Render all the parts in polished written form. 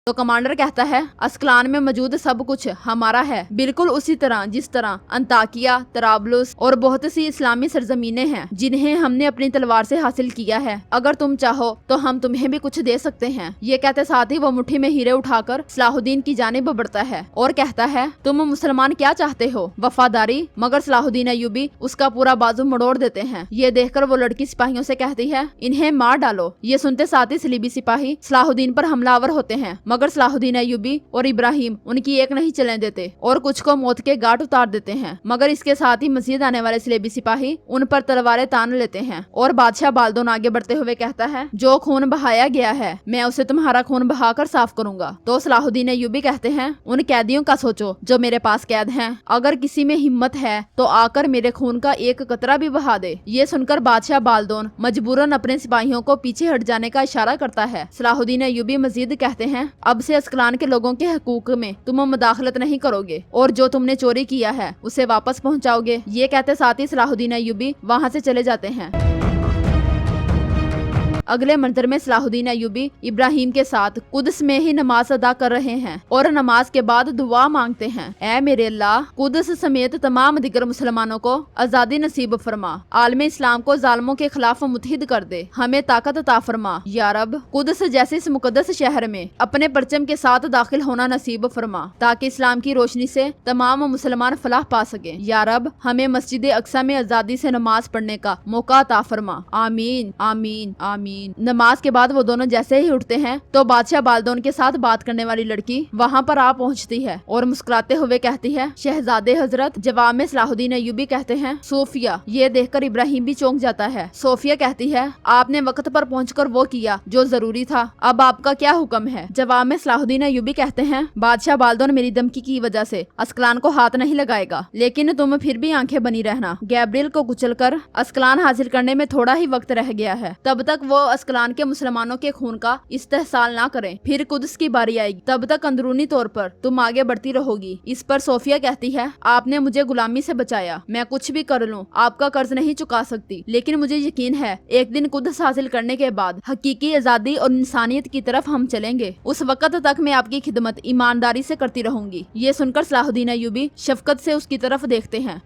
तो कमांडर कहता है अस्कलान में मौजूद सब कुछ हमारा है, बिल्कुल उसी तरह जिस तरह अंताकिया, तराबलुस और बहुत सी इस्लामी सरजमीनें हैं जिन्हें हमने अपनी तलवार से हासिल किया है। अगर तुम चाहो तो हम तुम्हें भी कुछ दे सकते हैं। ये कहते साथ ही वो मुट्ठी में हीरे उठाकर सलाहुद्दीन की जानिब बढ़ता है और कहता है तुम मुसलमान क्या चाहते हो? वफादारी। मगर सलाहुद्दीन अय्यूबी उसका पूरा बाजू मड़ोड़ देते हैं। ये देखकर वो लड़की सिपाहियों से कहती है इन्हें मार डालो। ये सुनते साथ ही सलीबी सिपाही सलाहुद्दीन पर हमलावर होते हैं, मगर सलाहुद्दीन अय्यूबी और इब्राहिम उनकी एक नहीं चलने देते और कुछ को मौत के घाट उतार देते हैं। मगर इसके साथ ही मजीद आने वाले सलेबी सिपाही उन पर तलवारें तान लेते हैं और बादशाह बाल्दोन आगे बढ़ते हुए कहता है जो खून बहाया गया है मैं उसे तुम्हारा खून बहाकर साफ करूंगा। तो सलाहुद्दीन अय्यूबी कहते हैं उन कैदियों का सोचो जो मेरे पास कैद हैं, अगर किसी में हिम्मत है तो आकर मेरे खून का एक कतरा भी बहा दे। ये सुनकर बादशाह बाल्दोन मजबूरन अपने सिपाहियों को पीछे हट जाने का इशारा करता है। सलाहुद्दीन अय्यूबी मजीद कहते हैं अब से अस्कलान के लोगों के हकूक में तुम मुदाखलत नहीं करोगे और जो तुमने चोरी किया है उसे वापस पहुंचाओगे। ये कहते साथ ही सलाहुद्दीन अय्यूबी वहां से चले जाते हैं। अगले मंजर में सलाहुद्दीन अय्यूबी इब्राहिम के साथ कुद्स में ही नमाज अदा कर रहे हैं और नमाज के बाद दुआ मांगते हैं ऐ मेरे अल्लाह, कुद्स समेत तमाम दिगर मुसलमानों को आजादी नसीब फरमा, आलम इस्लाम को जालिमों के खिलाफ मुत्हिद कर दे, हमें ताकत अता फरमा। या रब, कुद्स जैसे इस मुकद्दस शहर में अपने परचम के साथ दाखिल होना नसीब फरमा ताकि इस्लाम की रोशनी से तमाम मुसलमान फलाह पा सके। या रब, हमें मस्जिद अक्सा में आजादी से नमाज पढ़ने का मौका अता फरमा। आमीन आमीन आमीन। नमाज के बाद वो दोनों जैसे ही उठते हैं तो बादशाह बाल्दोन के साथ बात करने वाली लड़की वहाँ पर आ पहुँचती है और मुस्कुराते हुए कहती है शहजादे हजरत। जवाब में सलाहुद्दीन अय्यूबी कहते हैं सोफिया। ये देखकर इब्राहिम भी चौंक जाता है। सोफिया कहती है आपने वक्त पर पहुंचकर वो किया जो जरूरी था, अब आपका क्या हुक्म है? जवाब में सलाहुद्दीन अय्यूबी कहते हैं बादशाह बाल्दोन मेरी धमकी की वजह से अस्कलान को हाथ नहीं लगाएगा, लेकिन तुम फिर भी आंखें बनी रहना। गैब्रियल को कुचलकर अस्कलान हासिल करने में थोड़ा ही वक्त रह गया है, तब तक वो अस्कलान के मुसलमानों के खून का इस्तेहसाल ना करें, फिर कुद्स की बारी आएगी, तब तक अंदरूनी तौर पर तुम आगे बढ़ती रहोगी। इस पर सोफिया कहती है आपने मुझे गुलामी से बचाया, मैं कुछ भी कर लूं आपका कर्ज नहीं चुका सकती, लेकिन मुझे यकीन है एक दिन कुद्स हासिल करने के बाद हकीकी आजादी और इंसानियत की तरफ हम चलेंगे। उस वक्त तक मैं आपकी खिदमत ईमानदारी से करती रहूंगी। ये सुनकर सलाहुद्दीन अय्यूबी शफकत से उसकी तरफ देखते हैं।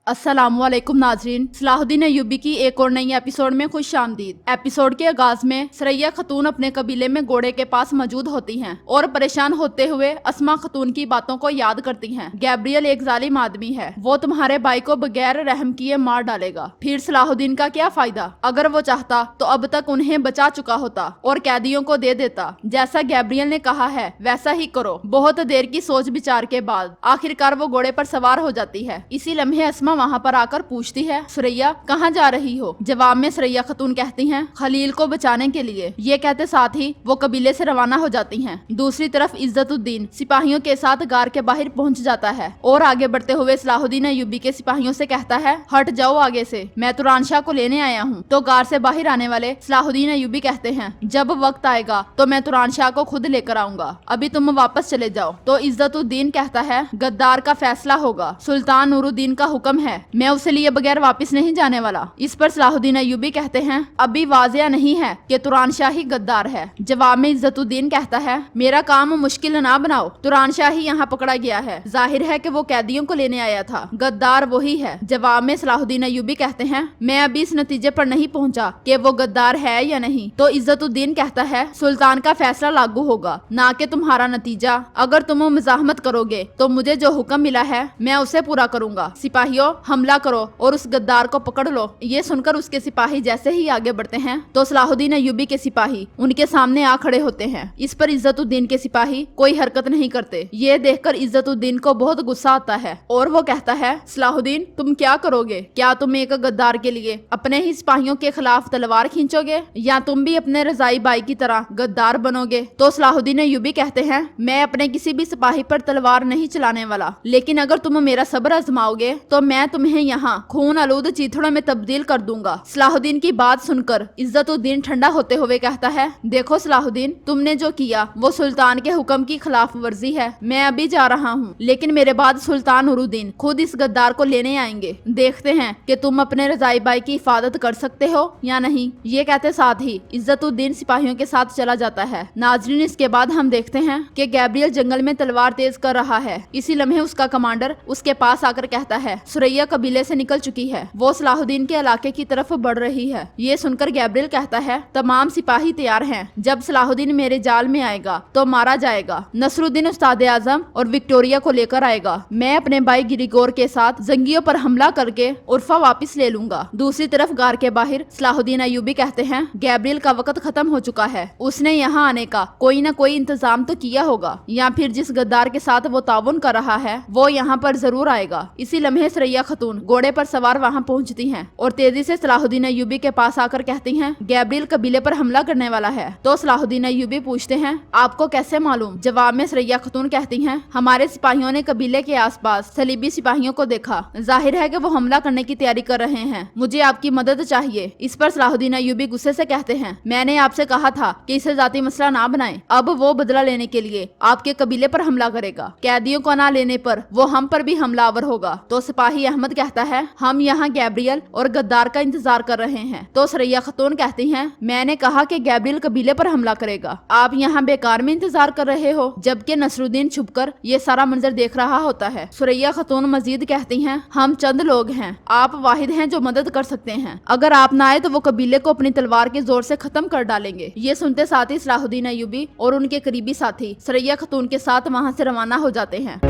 अस्सलामुअलैकुम नाजरीन, सलाहुद्दीन अय्यूबी की एक और नई एपिसोड में खुश आमदीद। एपिसोड के आगाज में सरैया खतून अपने कबीले में घोड़े के पास मौजूद होती हैं और परेशान होते हुए अस्मा खतून की बातों को याद करती हैं। गैब्रियल एक जालिम आदमी है, वो तुम्हारे भाई को बगैर रहम किए मार डालेगा, फिर सलाहुद्दीन का क्या फायदा? अगर वो चाहता तो अब तक उन्हें बचा चुका होता और कैदियों को दे देता। जैसा गैब्रियल ने कहा है वैसा ही करो। बहुत देर की सोच विचार के बाद आखिरकार वो घोड़े पर सवार हो जाती है। इसी लम्हे अस्मा वहाँ पर आकर पूछती है सुरैया कहाँ जा रही हो? जवाब में सरैया खतून कहती हैं खलील को बचाने के लिए। ये कहते साथ ही वो कबीले से रवाना हो जाती हैं। दूसरी तरफ इज्जतुद्दीन सिपाहियों के साथ गार के बाहर पहुँच जाता है और आगे बढ़ते हुए सलाहुद्दीन अय्यूबी के सिपाहियों से कहता है हट जाओ आगे से, मैं तुरान शाह को लेने आया हूँ। तो गार से बाहर आने वाले सलाहुद्दीन अय्यूबी कहते हैं जब वक्त आएगा तो मैं तुरान शाह को खुद लेकर आऊंगा, अभी तुम वापस चले जाओ। तो इज्जतुद्दीन कहता है गद्दार का फैसला होगा, सुल्तान नूरुद्दीन का हुक्म है, मैं उसे लिए बगैर वापस नहीं जाने वाला। इस पर सलाहुद्दीन अय्यूबी कहते हैं अभी वाजिया नहीं है कि तुरान शाह ही गद्दार है। जवाब में इज्जतुद्दीन कहता है मेरा काम मुश्किल ना बनाओ, तुरान शाह ही यहाँ पकड़ा गया है, जाहिर है कि वो कैदियों को लेने आया था, गद्दार वही है। जवाब में सलाहुद्दीन अय्यूबी कहते हैं मैं अभी इस नतीजे पर नहीं पहुँचा कि वो गद्दार है या नहीं। तो इज्जतुद्दीन कहता है सुल्तान का फैसला लागू होगा, ना कि तुम्हारा नतीजा। अगर तुम मजाहमत करोगे तो मुझे जो हुक्म मिला है मैं उसे पूरा करूंगा। सिपाहियों हमला करो और उस गद्दार को पकड़ लो। ये सुनकर उसके सिपाही जैसे ही आगे बढ़ते हैं तो सलाहुद्दीन अय्यूबी के सिपाही उनके सामने आ खड़े होते हैं। इस पर इज्जतुद्दीन के सिपाही कोई हरकत नहीं करते। ये देखकर इज्जतुद्दीन को बहुत गुस्सा आता है और वो कहता है सलाहुद्दीन तुम क्या करोगे? क्या तुम एक गद्दार के लिए अपने ही सिपाहियों के खिलाफ तलवार खींचोगे या तुम भी अपने रजाई भाई की तरह गद्दार बनोगे? तो सलाहुद्दीन अय्यूबी कहते हैं मैं अपने किसी भी सिपाही पर तलवार नहीं चलाने वाला, लेकिन अगर तुम मेरा सब्र आजमाओगे तो मैं मैं तुम्हें यहाँ खून आलूद चीथड़ों में तब्दील कर दूंगा। सलाहुद्दीन की बात सुनकर इज्जतुद्दीन ठंडा होते हुए कहता है, देखो सलाहुद्दीन, तुमने जो किया वो सुल्तान के हुक्म की खिलाफ वर्जी है। मैं अभी जा रहा हूँ, लेकिन मेरे बाद सुल्तान नूरुद्दीन खुद इस गद्दार को लेने आएंगे। देखते हैं कि तुम अपने रजाई भाई की हिफाजत कर सकते हो या नहीं। ये कहते साथ ही इज्जतुद्दीन सिपाहियों के साथ चला जाता है। नाजरीन, इसके बाद हम देखते हैं कि गैब्रियल जंगल में तलवार तेज कर रहा है। इसी लम्हे उसका कमांडर उसके पास आकर कहता है, सुरैया कबीले से निकल चुकी है, वो सलाहुद्दीन के इलाके की तरफ बढ़ रही है। ये सुनकर गैब्रियल कहता है, तमाम सिपाही तैयार हैं। जब सलाहुद्दीन मेरे जाल में आएगा तो मारा जाएगा। नसरुद्दीन उस्ताद आजम और विक्टोरिया को लेकर आएगा। मैं अपने भाई गिरिगोर के साथ जंगियों पर हमला करके उर्फा वापस ले लूंगा। दूसरी तरफ गार के बाहर सलाहुद्दीन अय्यूबी कहते हैं, गैब्रियल का वक्त खत्म हो चुका है। उसने यहाँ आने का कोई न कोई इंतजाम तो किया होगा, या फिर जिस गद्दार के साथ वो ताउन कर रहा है वो यहाँ पर जरूर आएगा। इसी लम्हे सरैया खतून घोड़े पर सवार वहाँ पहुँचती हैं और तेजी से सलाहुद्दीन अय्यूबी के पास आकर कहती हैं, गैब्रियल कबीले पर हमला करने वाला है। तो सलाहुद्दीन अय्यूबी पूछते हैं, आपको कैसे मालूम? जवाब में सरैया खतून कहती हैं, हमारे सिपाहियों ने कबीले के आसपास सलीबी सिपाहियों को देखा। जाहिर है कि वो हमला करने की तैयारी कर रहे हैं। मुझे आपकी मदद चाहिए। इस पर सलाहुद्दीन अय्यूबी गुस्से से कहते हैं, मैंने आपसे कहा था कि इसे जाती मसला ना बनाएं। अब वो बदला लेने के लिए आपके कबीले पर हमला करेगा। कैदियों को ना लेने पर वो हम पर भी हमलावर होगा। तो सिपाही अहमद कहता है, हम यहाँ गैब्रियल और गद्दार का इंतजार कर रहे हैं। तो सरैया खतून कहती हैं, मैंने कहा कि गैब्रियल कबीले पर हमला करेगा। आप यहाँ बेकार में इंतजार कर रहे हो। जबकि नसरुद्दीन छुपकर ये सारा मंजर देख रहा होता है। सरैया खतून मजीद कहती हैं, हम चंद लोग हैं, आप वाहिद हैं जो मदद कर सकते हैं। अगर आप ना आए तो वो कबीले को अपनी तलवार के जोर से खत्म कर डालेंगे। ये सुनते साथ ही सलाहुद्दीन अय्यूबी और उनके करीबी साथी सरैया खतून के साथ वहाँ से रवाना हो जाते हैं।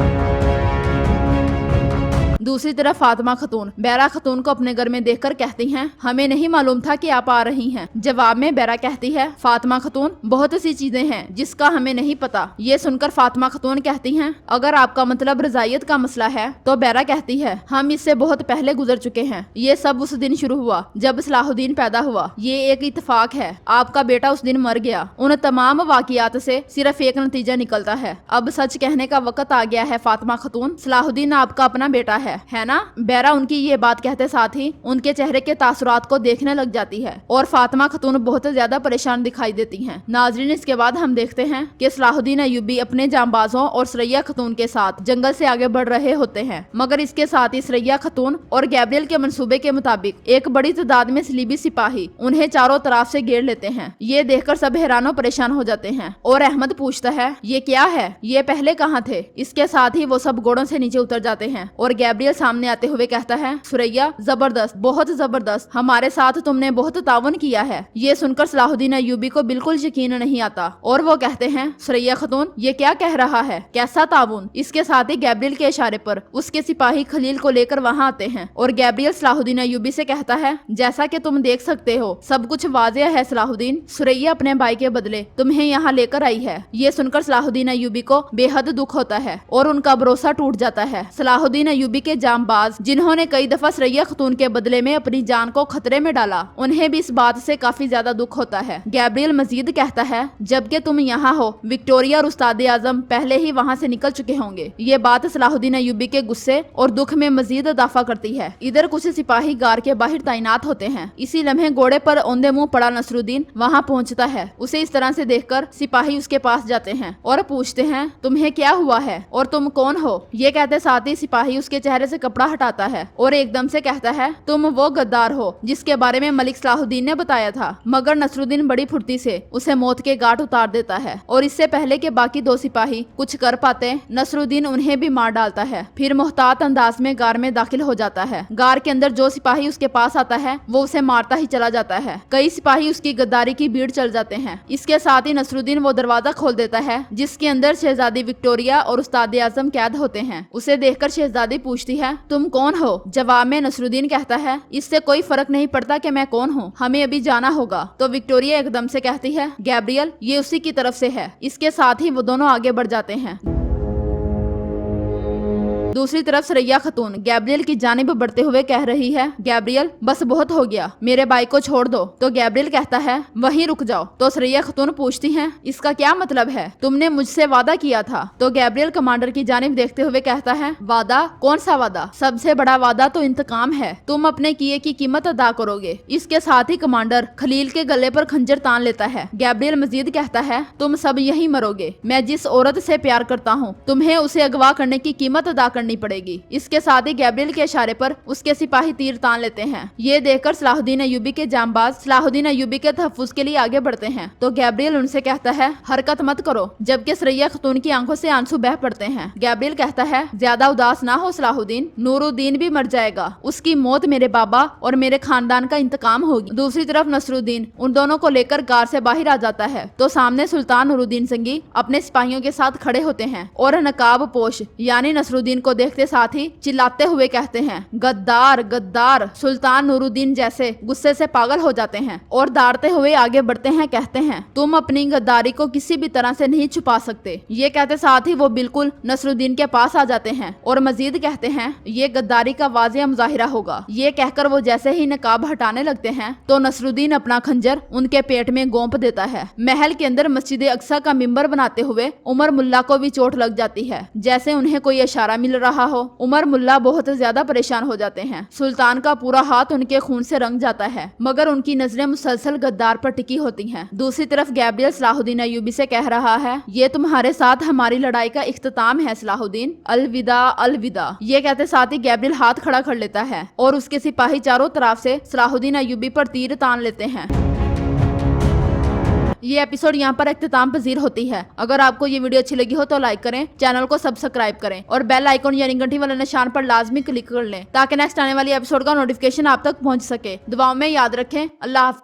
दूसरी तरफ फातिमा खतून बैरा खतून को अपने घर में देखकर कहती हैं, हमें नहीं मालूम था कि आप आ रही हैं। जवाब में बैरा कहती है, फातिमा खतून, बहुत सी चीजें हैं जिसका हमें नहीं पता। ये सुनकर फातिमा खतून कहती हैं, अगर आपका मतलब रजायत का मसला है तो बैरा कहती है, हम इससे बहुत पहले गुजर चुके हैं। ये सब उस दिन शुरू हुआ जब सलाहुद्दीन पैदा हुआ। ये एक इत्तेफाक है, आपका बेटा उस दिन मर गया। उन तमाम वाकियात से सिर्फ एक नतीजा निकलता है। अब सच कहने का वक्त आ गया है फातिमा खतून, सलाहुद्दीन आपका अपना बेटा है ना? बैरा उनकी ये बात कहते साथ ही उनके चेहरे के तासुरात को देखने लग जाती है और फातिमा खतून बहुत ज्यादा परेशान दिखाई देती हैं। नाजरीन, इसके बाद हम देखते हैं कि सलाहुद्दीन अय्यूबी अपने जांबाजों और सरैया खतून के साथ जंगल से आगे बढ़ रहे होते हैं, मगर इसके साथ ही सरैया खतून और गैब्रियल के मंसूबे के मुताबिक एक बड़ी तादाद में सलीबी सिपाही उन्हें चारों तरफ से घेर लेते हैं। ये देखकर सब हैरान और परेशान हो जाते हैं और अहमद पूछता है, ये क्या है? ये पहले कहाँ थे? इसके साथ ही वो सब घोड़ों से नीचे उतर जाते हैं और गैब्रियल सामने आते हुए कहता है, सुरैया, जबरदस्त, बहुत जबरदस्त, हमारे साथ तुमने बहुत तावन किया है। ये सुनकर सलाहुद्दीन अय्यूबी को बिल्कुल यकीन नहीं आता और वो कहते हैं, सुरैया खतून, ये क्या कह रहा है? कैसा तावन? इसके साथ ही गैब्रियल के इशारे पर उसके सिपाही खलील को लेकर वहाँ आते हैं और गैब्रियल सलाहुद्दीन अय्यूबी से कहता है, जैसा कि तुम देख सकते हो सब कुछ वाज़ेह है सलाहुद्दीन, सुरैया अपने भाई के बदले तुम्हें यहाँ लेकर आई है। ये सुनकर सलाहुद्दीन अय्यूबी को बेहद दुख होता है और उनका भरोसा टूट जाता है। सलाहुद्दीन अय्यूबी के जांबाज जिन्होंने कई दफा सरैया खतून के बदले में अपनी जान को खतरे में डाला, उन्हें भी इस बात से काफी ज्यादा दुख होता है। गैब्रियल मजीद कहता है, जबकि तुम यहाँ हो, विक्टोरिया और उस्ताद आजम पहले ही वहाँ से निकल चुके होंगे। ये बात सलाहुद्दीन अय्यूबी के गुस्से और दुख में मजीद इजाफा करती है। इधर कुछ सिपाही गार के बाहर तैनात होते हैं। इसी लम्हे घोड़े पर औंधे मुंह पड़ा नसरुद्दीन वहाँ पहुँचता है। उसे इस तरह से देखकर सिपाही उसके पास जाते हैं और पूछते हैं, तुम्हें क्या हुआ है और तुम कौन हो? ये कहते साथ ही सिपाही उसके चेहरे से कपड़ा हटाता है और एकदम से कहता है, तुम वो गद्दार हो जिसके बारे में मलिक सलाहुद्दीन ने बताया था। मगर नसरुद्दीन बड़ी फुर्ती से उसे मौत के घाट उतार देता है और इससे पहले के बाकी दो सिपाही कुछ कर पाते, नसरुद्दीन उन्हें भी मार डालता है। फिर मोहतात अंदाज में गार में दाखिल हो जाता है। गार के अंदर जो सिपाही उसके पास आता है वो उसे मारता ही चला जाता है। कई सिपाही उसकी गद्दारी की भीड़ चल जाते हैं। इसके साथ ही नसरुद्दीन वो दरवाजा खोल देता है जिसके अंदर शहजादी विक्टोरिया और उस्ताद आजम कैद होते हैं। उसे देखकर शहजादी पूछती है, तुम कौन हो? जवाब में नसरुद्दीन कहता है, इससे कोई फर्क नहीं पड़ता कि मैं कौन हूँ, हमें अभी जाना होगा। तो विक्टोरिया एकदम से कहती है, गैब्रियल, ये उसी की तरफ से है। इसके साथ ही वो दोनों आगे बढ़ जाते हैं। दूसरी तरफ सरैया खतून गैब्रियल की जानिब बढ़ते हुए कह रही है, गैब्रियल बस बहुत हो गया, मेरे भाई को छोड़ दो। तो गैब्रियल कहता है, वहीं रुक जाओ। तो सरैया खतून पूछती है, इसका क्या मतलब है? तुमने मुझसे वादा किया था। तो गैब्रियल कमांडर की जानिब देखते हुए कहता है, वादा? कौन सा वादा? सबसे बड़ा वादा तो इंतकाम है, तुम अपने किए की कीमत अदा करोगे। इसके साथ ही कमांडर खलील के गले पर खंजर तान लेता है। गैब्रियल मजीद कहता है, तुम सब यही मरोगे। मैं जिस औरत से प्यार करता हूँ, तुम्हें उसे अगवा करने की कीमत अदा करनी पड़ेगी। इसके साथ ही गैब्रियल के इशारे पर उसके सिपाही तीर तान लेते हैं। ये देखकर सलाहुद्दीन अय्यूबी के जांबाज सलाहुद्दीन अय्यूबी के तहफ्फुज के लिए आगे बढ़ते हैं। तो गैब्रियल उनसे कहता है, हरकत मत करो, जबकि सरैया खतून की आंखों से आंसू बह पड़ते हैं। गैब्रियल कहता है, ज्यादा उदास ना हो सलाहुद्दीन, नूरुद्दीन भी मर जाएगा, उसकी मौत मेरे बाबा और मेरे खानदान का इंतकाम होगी। दूसरी तरफ नसरुद्दीन उन दोनों को लेकर गार से बाहर आ जाता है। तो सामने सुल्तान नूरुद्दीन संगी अपने सिपाहियों के साथ खड़े होते हैं और नकाब पोश यानी नसरुद्दीन को देखते साथ ही चिल्लाते हुए कहते हैं, गद्दार गद्दार। सुल्तान नूरुद्दीन जैसे गुस्से से पागल हो जाते हैं और दाड़ते हुए आगे बढ़ते हैं, कहते हैं, तुम अपनी गद्दारी को किसी भी तरह से नहीं छुपा सकते। ये कहते साथ ही वो बिल्कुल नसरुद्दीन के पास आ जाते हैं और मजीद कहते हैं, ये गद्दारी का वाज़ेह मुज़ाहिरा होगा। ये कहकर वो जैसे ही नकाब हटाने लगते हैं तो नसरुद्दीन अपना खंजर उनके पेट में गोंप देता है। महल के अंदर मस्जिद अक्सा का मिंबर बनाते हुए उमर मुल्ला को भी चोट लग जाती है, जैसे उन्हें कोई इशारा मिल रहा हो। उमर मुल्ला बहुत ज्यादा परेशान हो जाते हैं। सुल्तान का पूरा हाथ उनके खून से रंग जाता है, मगर उनकी नजरें मुसलसल गद्दार पर टिकी होती हैं। दूसरी तरफ गैब्रियल सलाहुद्दीन अय्यूबी से कह रहा है, ये तुम्हारे साथ हमारी लड़ाई का इख्तिताम है सलाहुद्दीन, अलविदा अलविदा। ये कहते साथ ही गैब्रियल हाथ खड़ा कर लेता है और उसके सिपाही चारों तरफ से सलाहुद्दीन अय्यूबी पर तीर तान लेते हैं। ये एपिसोड यहाँ पर इख्तिताम पजीर होती है। अगर आपको ये वीडियो अच्छी लगी हो तो लाइक करें, चैनल को सब्सक्राइब करें और बेल आइकन यानी घंटी वाले निशान पर लाजमी क्लिक कर लें ताकि नेक्स्ट आने वाली एपिसोड का नोटिफिकेशन आप तक पहुँच सके। दुआओं में याद रखें। अल्लाह हाफ़िज़।